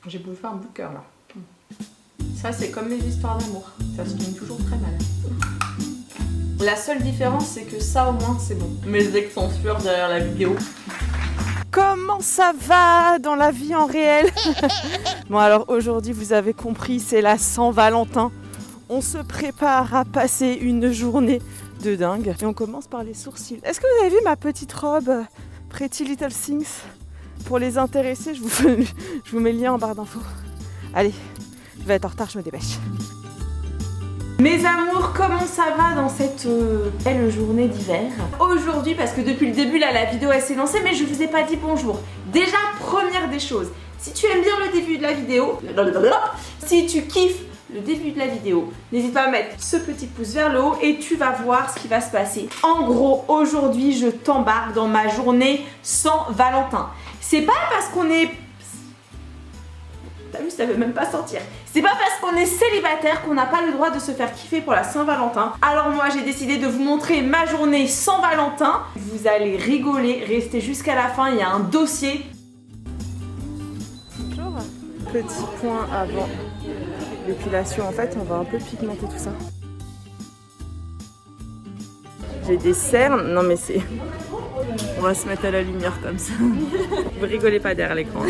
J'ai bouffé un bout de cœur là. Ça c'est comme les histoires d'amour, ça se finit toujours très mal. La seule différence c'est que ça au moins c'est bon. Mes extensions derrière la vidéo. Comment ça va dans la vie en réel? Bon alors aujourd'hui vous avez compris, c'est la Saint-Valentin. On se prépare à passer une journée de dingue. Et on commence par les sourcils. Est-ce que vous avez vu ma petite robe Pretty Little Things? Pour les intéressés, je vous mets le lien en barre d'infos. Allez, je vais être en retard, je me dépêche. Mes amours, comment ça va dans cette belle journée d'hiver? Aujourd'hui, parce que depuis le début, là, la vidéo elle s'est lancée, mais je vous ai pas dit bonjour. Déjà, première des choses, si tu aimes bien le début de la vidéo, si tu kiffes le début de la vidéo, n'hésite pas à mettre ce petit pouce vers le haut et tu vas voir ce qui va se passer. En gros, aujourd'hui, je t'embarque dans ma journée sans Valentin. C'est pas parce qu'on est... T'as vu, ça veut même pas sortir. C'est pas parce qu'on est célibataire qu'on n'a pas le droit de se faire kiffer pour la Saint-Valentin. Alors moi, j'ai décidé de vous montrer ma journée sans Valentin. Vous allez rigoler, restez jusqu'à la fin, il y a un dossier. Bonjour. Petit point avant l'épilation, en fait, on va un peu pigmenter tout ça. J'ai des cernes, non mais c'est... On va se mettre à la lumière comme ça. Vous rigolez pas derrière l'écran.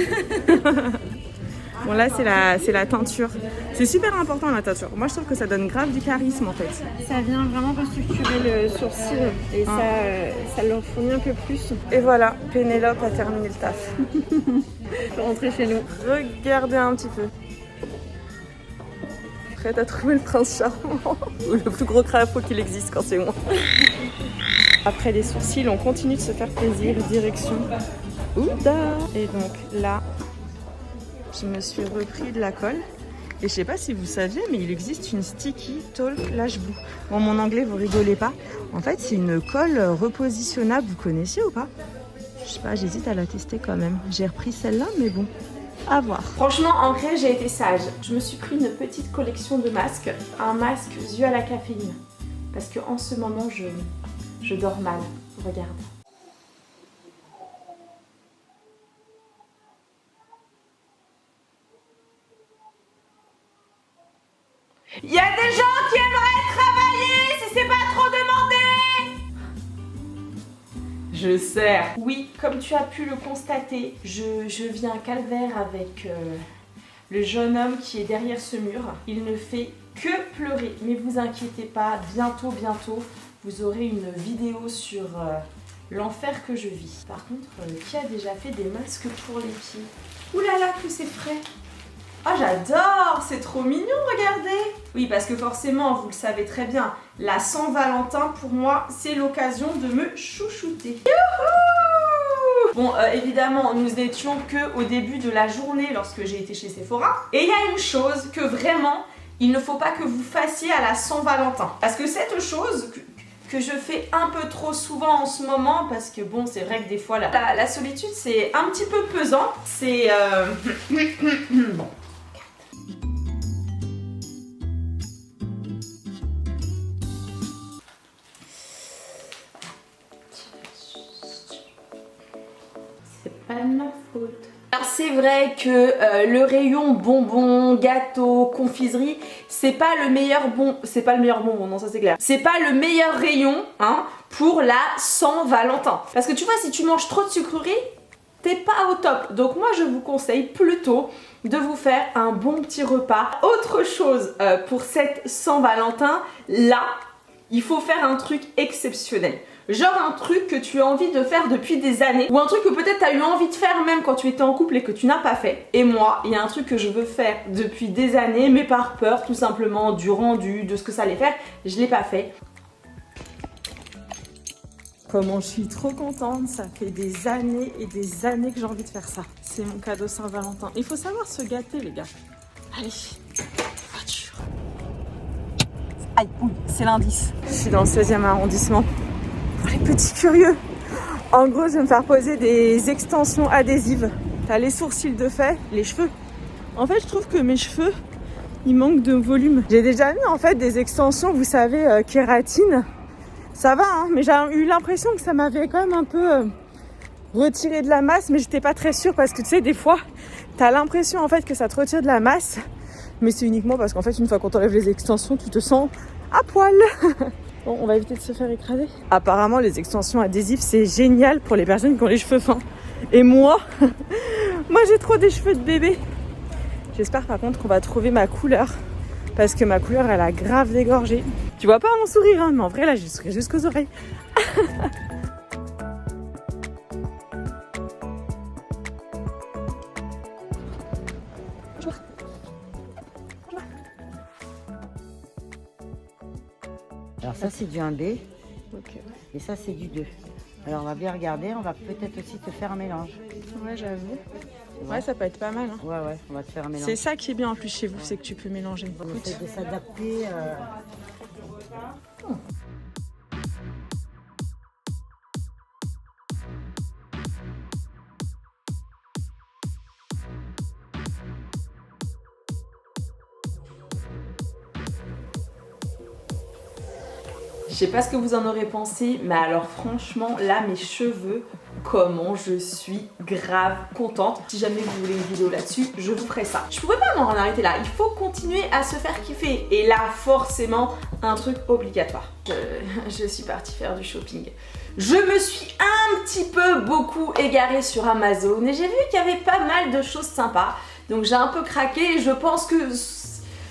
Bon là c'est la teinture. C'est super important la teinture. Moi je trouve que ça donne grave du charisme en fait. Ça vient vraiment restructurer le sourcil et ça leur fournit un peu plus. Et voilà, Pénélope a terminé le taf. Faut rentrer chez nous. Regardez un petit peu. Prête à trouver le prince charmant. Ou le plus gros crapaud qu'il existe quand c'est moi. Après les sourcils, on continue de se faire plaisir, direction Ouda. Et donc là, je me suis repris de la colle. Et je sais pas si vous saviez, mais il existe une Sticky Talk Lash Blue. Bon, mon anglais, vous rigolez pas. En fait, c'est une colle repositionnable. Vous connaissiez ou pas? Je sais pas, j'hésite à la tester quand même. J'ai repris celle-là, mais bon, à voir. Franchement, en vrai, j'ai été sage. Je me suis pris une petite collection de masques. Un masque yeux à la caféine. Parce que en ce moment, je dors mal. Regarde. Il y a des gens qui aimeraient travailler si c'est pas trop demandé. Je sers. Oui, comme tu as pu le constater, je vis un calvaire avec le jeune homme qui est derrière ce mur. Il ne fait que pleurer. Mais vous inquiétez pas, bientôt, vous aurez une vidéo sur l'enfer que je vis. Par contre, qui a déjà fait des masques pour les pieds? Ouh là là, que c'est frais! Ah, j'adore! C'est trop mignon, regardez! Oui, parce que forcément, vous le savez très bien, la Saint-Valentin, pour moi, c'est l'occasion de me chouchouter. Youhou! Bon, évidemment, nous n'étions qu'au début de la journée lorsque j'ai été chez Sephora. Et il y a une chose que vraiment, il ne faut pas que vous fassiez à la Saint-Valentin. Parce que cette chose que je fais un peu trop souvent en ce moment, parce que bon, c'est vrai que des fois, la solitude, c'est un petit peu pesant. C'est... Bon. C'est pas de ma faute. Alors c'est vrai que le rayon bonbons, gâteaux, confiserie, c'est pas le meilleur bonbon, non ça c'est clair. C'est pas le meilleur rayon hein, pour la Saint-Valentin. Parce que tu vois, si tu manges trop de sucreries, t'es pas au top. Donc moi je vous conseille plutôt de vous faire un bon petit repas. Autre chose pour cette Saint-Valentin, là, il faut faire un truc exceptionnel. Genre un truc que tu as envie de faire depuis des années. Ou un truc que peut-être tu as eu envie de faire même quand tu étais en couple et que tu n'as pas fait. Et moi, il y a un truc que je veux faire depuis des années, mais par peur tout simplement du rendu, de ce que ça allait faire, je l'ai pas fait. Comment je suis trop contente, ça fait des années et des années que j'ai envie de faire ça. C'est mon cadeau Saint-Valentin. Il faut savoir se gâter les gars. Allez, voiture. Aïe, c'est l'indice. Je suis dans le 16e arrondissement. Pour les petits curieux. En gros, je vais me faire poser des extensions adhésives. T'as les sourcils de fait, les cheveux. En fait, je trouve que mes cheveux, ils manquent de volume. J'ai déjà mis en fait des extensions, vous savez, kératine. Ça va, hein, mais j'ai eu l'impression que ça m'avait quand même un peu retiré de la masse, mais j'étais pas très sûre parce que tu sais, des fois, T'as l'impression en fait que ça te retire de la masse, mais c'est uniquement parce qu'en fait une fois qu'on t'enlève les extensions, tu te sens à poil. Bon, on va éviter de se faire écraser. Apparemment les extensions adhésives c'est génial pour les personnes qui ont les cheveux fins. Et moi, moi j'ai trop des cheveux de bébé. J'espère par contre qu'on va trouver ma couleur, parce que ma couleur elle a grave dégorgé. Tu vois pas mon sourire hein, mais en vrai là j'ai le sourire jusqu'aux oreilles. Alors ça c'est du 1B Ok. et ça c'est du 2. Alors on va bien regarder, on va peut-être aussi te faire un mélange. Ouais j'avoue. Tu vois. Ouais ça peut être pas mal hein. Ouais, on va te faire un mélange. C'est ça qui est bien en plus chez vous, c'est que tu peux mélanger. On essaie de s'adapter. Je sais pas ce que vous en aurez pensé, mais alors franchement, là, mes cheveux, comment je suis grave contente. Si jamais vous voulez une vidéo là-dessus, je vous ferai ça. Je pourrais pas m'en arrêter là, il faut continuer à se faire kiffer. Et là, forcément, un truc obligatoire. Je suis partie faire du shopping. Je me suis un petit peu beaucoup égarée sur Amazon et j'ai vu qu'il y avait pas mal de choses sympas. Donc j'ai un peu craqué et je pense que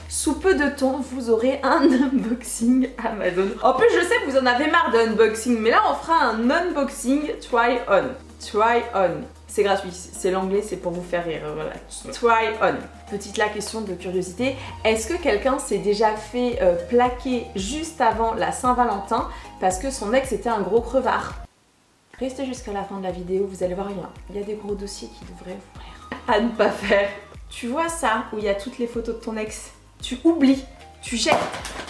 sous peu de temps, vous aurez un unboxing Amazon. En plus, je sais que vous en avez marre d'unboxing, mais là, on fera un unboxing try on. Try on. C'est gratuit, c'est l'anglais, c'est pour vous faire rire. Voilà. Try on. Petite la question de curiosité. Est-ce que quelqu'un s'est déjà fait plaquer juste avant la Saint-Valentin parce que son ex était un gros crevard? Restez jusqu'à la fin de la vidéo, vous allez voir, il y a des gros dossiers qui devraient vous rire. À ne pas faire. Tu vois ça, où il y a toutes les photos de ton ex? Tu oublies, tu jettes,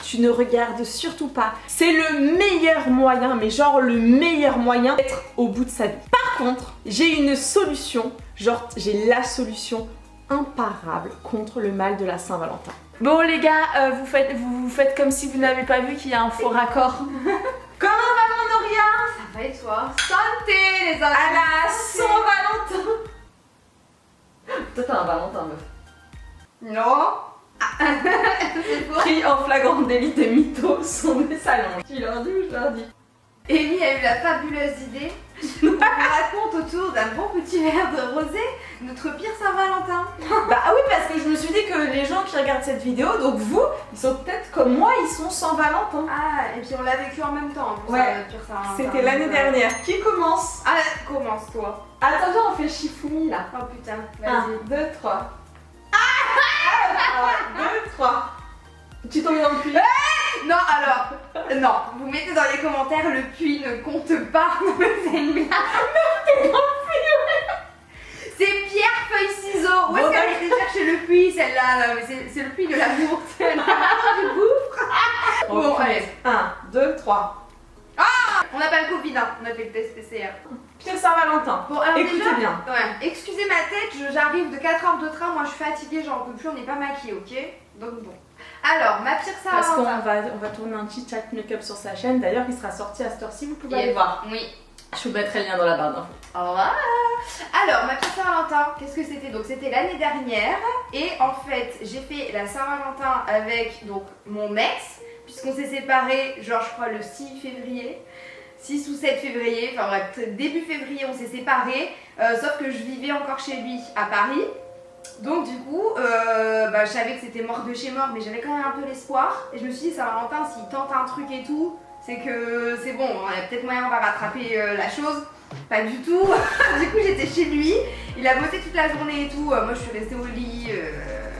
tu ne regardes surtout pas. C'est le meilleur moyen, mais genre le meilleur moyen d'être au bout de sa vie. Par contre, j'ai une solution, genre j'ai la solution imparable contre le mal de la Saint-Valentin. Bon les gars, vous faites comme si vous n'avez pas vu qu'il y a un faux raccord. Comment va mon Noria? Ça va et toi? Santé les amis! À la Saint-Valentin. Toi t'as un Valentin meuf. Non! Pris en flagrant délit des mythos sont des salons. Tu leur dis ou je leur dis? Amy a eu la fabuleuse idée. On vous raconte autour d'un bon petit verre de rosé notre pire Saint-Valentin. Bah oui, parce que je me suis dit que les gens qui regardent cette vidéo, donc vous, ils sont peut-être comme moi, ils sont sans Valentin. Ah, et puis on l'a vécu en même temps. Pour Ouais, ça, notre pire Saint-Valentin. c'était l'année dernière. Qui commence? Ah, commence toi. Attends, viens, on fait Chifoumi là. Oh putain, 1, vas-y. 2, 3. 1, 2, 3. Tu tombes dans le puits? Non, alors, non, vous mettez dans les commentaires, le puits ne compte pas. C'est une blague. C'est pierre, feuille, ciseaux. Où est-ce qu'elle a été chercher le puits, celle-là? Non, mais c'est le puits de l'amour. C'est du gouffre. Bon, allez. 1, 2, 3. On n'a pas le Covid, hein. On a fait le test PCR. Pire Saint-Valentin. Bon, alors Écoutez déjà, bien. Ouais, excusez ma tête, j'arrive de 4 heures de train, moi je suis fatiguée, j'en peux plus, on n'est pas maquillée, ok? Donc bon. Alors, ma pire Parce qu'on Saint-Valentin. va tourner un petit chat make-up sur sa chaîne, d'ailleurs, qui sera sorti à cette heure-ci, vous pouvez Yes. aller voir. Oui. Je vous mettrai le lien dans la barre d'infos. Au revoir. Alors, ma pire Saint-Valentin, qu'est-ce que c'était? Donc, c'était l'année dernière. Et en fait, j'ai fait la Saint-Valentin avec donc mon ex, puisqu'on s'est séparés, genre, je crois, le 6 février. 6 ou 7 février, enfin bref, début février, on s'est séparés. Sauf que je vivais encore chez lui à Paris. Donc, du coup, je savais que c'était mort de chez mort, mais j'avais quand même un peu l'espoir. Et je me suis dit, Saint-Valentin, s'il tente un truc et tout, c'est que c'est bon, il y a peut-être moyen, on va rattraper la chose. Pas du tout. Du coup, j'étais chez lui, il a bossé toute la journée et tout. Moi, je suis restée au lit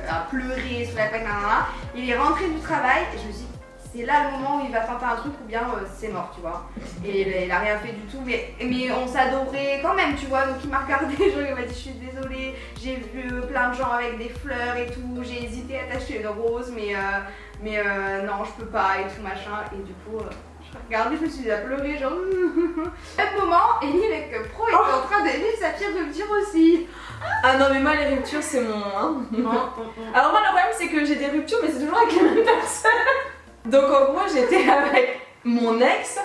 à pleurer sous la couette, nanana. Il est rentré du travail et je me suis dit, c'est là le moment où il va tenter un truc ou bien c'est mort, tu vois. Et il a rien fait du tout, mais on s'adorait quand même, tu vois. Donc il m'a regardé, il m'a dit, je suis désolée, j'ai vu plein de gens avec des fleurs et tout, j'ai hésité à t'acheter une rose, mais non, je peux pas et tout machin. Et du coup, je regardais, je me suis dit à pleurer, genre. Même moment, Ellie avec Pro était en train d'aider sa pire rupture aussi. Ah non, mais moi, les ruptures, c'est mon. Hein. Alors, moi, le problème, c'est que j'ai des ruptures, mais c'est toujours avec les mêmes personnes. Donc, en gros, j'étais avec mon ex,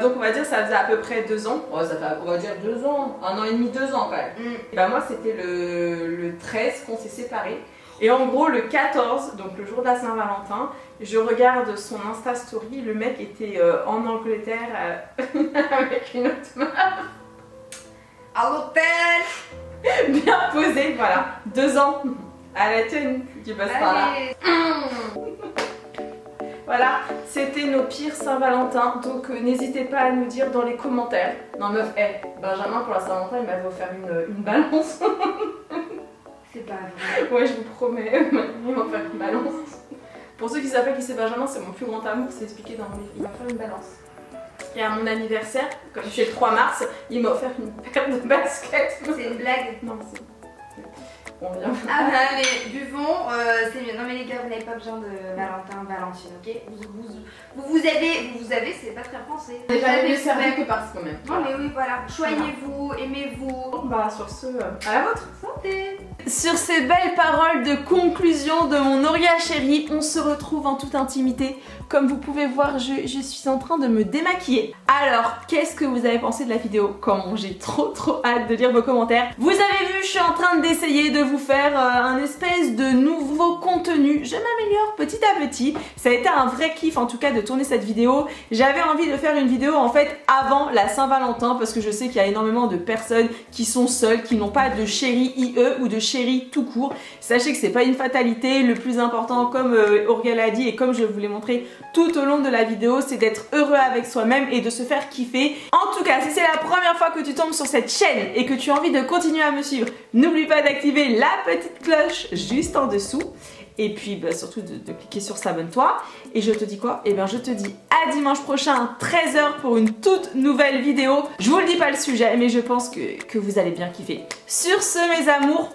donc on va dire ça faisait à peu près 2 ans. Oh, ça fait on va dire 2 ans, 1 an et demi, 2 ans quand même. Et bah moi c'était le 13 qu'on s'est séparés. Et en gros le 14, donc le jour de la Saint-Valentin, je regarde son Insta Story, le mec était en Angleterre avec une autre meuf. À l'hôtel. Bien posé, voilà. 2 ans. À la tenue, tu passes par là. Voilà, c'était nos pires Saint-Valentin, donc n'hésitez pas à nous dire dans les commentaires. Non meuf, Benjamin pour la Saint-Valentin il m'avait offert une balance. C'est pas vrai. Ouais, je vous promets, il m'a offert une balance. Pour ceux qui savent pas qui c'est Benjamin, c'est mon plus grand amour, c'est expliqué dans mon livre. Il m'a offert une balance. Et à mon anniversaire, comme c'est le 3 mars, il m'a offert une paire de baskets. C'est une blague. Non, c'est... On vient. Ah bah mais buvons, c'est mieux. Non mais les gars, vous n'avez pas besoin de Valentin, Valentine, ok? Vous avez, c'est pas très français. J'ai jamais vu servir que parce quand même. Non mais oui, voilà. Choignez-vous, aimez-vous. Bah sur ce, à la vôtre. Santé. Sur ces belles paroles de conclusion de mon Auria chérie, on se retrouve en toute intimité. Comme vous pouvez voir, je suis en train de me démaquiller. Alors, qu'est-ce que vous avez pensé de la vidéo? Comment j'ai trop hâte de lire vos commentaires. Vous avez vu, je suis en train d'essayer de vous faire un espèce de nouveau contenu. Je m'améliore petit à petit. Ça a été un vrai kiff en tout cas de tourner cette vidéo. J'avais envie de faire une vidéo en fait avant la Saint-Valentin parce que je sais qu'il y a énormément de personnes qui sont seules, qui n'ont pas de chéri IE ou de chéri tout court. Sachez que c'est pas une fatalité. Le plus important, comme Auria l'a dit et comme je vous l'ai montré tout au long de la vidéo, c'est d'être heureux avec soi-même et de se faire kiffer. En tout cas, si c'est la première fois que tu tombes sur cette chaîne et que tu as envie de continuer à me suivre, n'oublie pas d'activer la petite cloche juste en dessous. Et puis bah, surtout de cliquer sur s'abonne-toi. Et je te dis quoi? Et bien je te dis à dimanche prochain 13h pour une toute nouvelle vidéo. Je vous le dis pas le sujet, mais je pense que vous allez bien kiffer. Sur ce mes amours,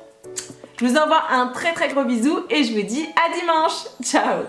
je vous envoie un très gros bisou et je vous dis à dimanche. Ciao.